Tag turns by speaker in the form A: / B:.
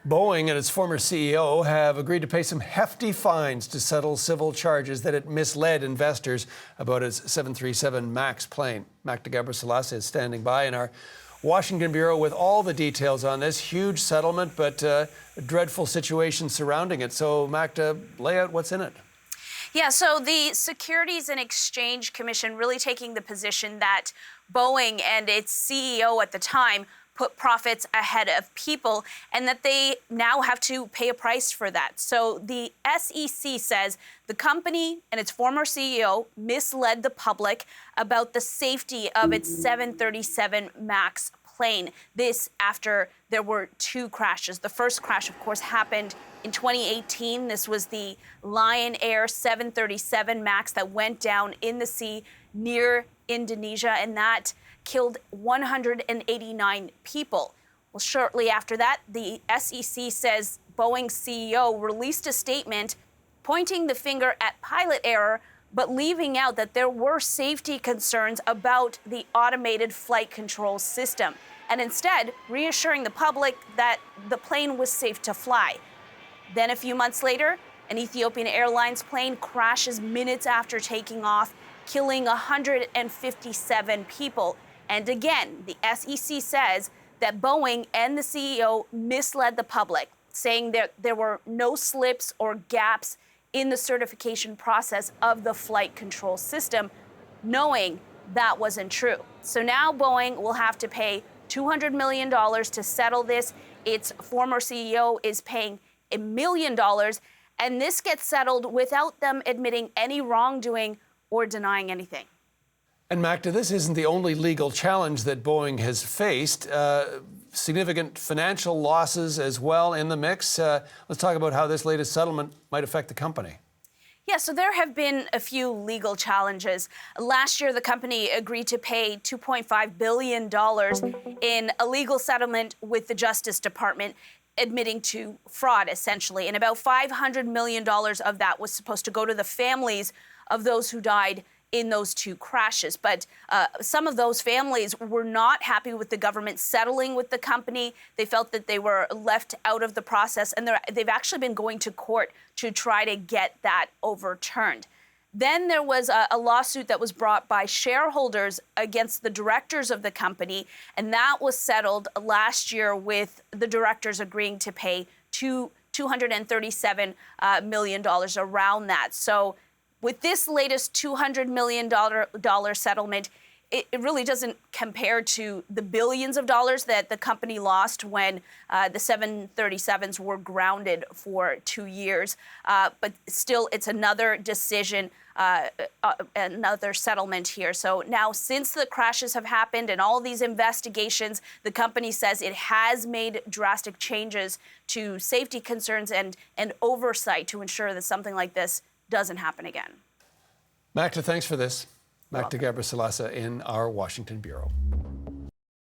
A: Boeing and its former CEO have agreed to pay some hefty fines to settle civil charges that it misled investors about its 737 MAX plane. Magda Gabrisalasa is standing by in our Washington bureau with all the details on this huge settlement, but a dreadful situation surrounding it. So, Magda, lay out what's in it.
B: Yeah, so the Securities and Exchange Commission really taking the position that Boeing and its CEO at the time put profits ahead of people, and that they now have to pay a price for that. So the SEC says the company and its former CEO misled the public about the safety of its 737 MAX plane. This after there were two crashes. The first crash, of course, happened in 2018. This was the Lion Air 737 MAX that went down in the sea near Indonesia, and that killed 189 people. Well, shortly after that, the SEC says Boeing's CEO released a statement pointing the finger at pilot error, but leaving out that there were safety concerns about the automated flight control system, and instead reassuring the public that the plane was safe to fly. Then a few months later, an Ethiopian Airlines plane crashes minutes after taking off, killing 157 people. And again, the SEC says that Boeing and the CEO misled the public, saying that there were no slips or gaps in the certification process of the flight control system, knowing that wasn't true. So now Boeing will have to pay $200 million to settle this. Its former CEO is paying $1 million, and this gets settled without them admitting any wrongdoing or denying anything.
A: And Magda, this isn't the only legal challenge that Boeing has faced. Significant financial losses as well in the mix. Let's talk about how this latest settlement might affect the company.
B: Yeah, so there have been a few legal challenges. Last year, the company agreed to pay $2.5 billion in a legal settlement with the Justice Department, admitting to fraud, essentially. And about $500 million of that was supposed to go to the families of those who died in those two crashes. But some of those families were not happy with the government settling with the company. They felt that they were left out of the process, and they've actually been going to court to try to get that overturned. Then there was a lawsuit that was brought by shareholders against the directors of the company, and that was settled last year with the directors agreeing to pay $237 million around that. So with this latest $200 million settlement, it really doesn't compare to the billions of dollars that the company lost when the 737s were grounded for 2 years. But still, it's another decision, another settlement here. So now, since the crashes have happened and all these investigations, the company says it has made drastic changes to safety concerns and oversight to ensure that something like this doesn't happen again.
A: Magda, thanks for this. Magda Gabrisalasa in our Washington bureau.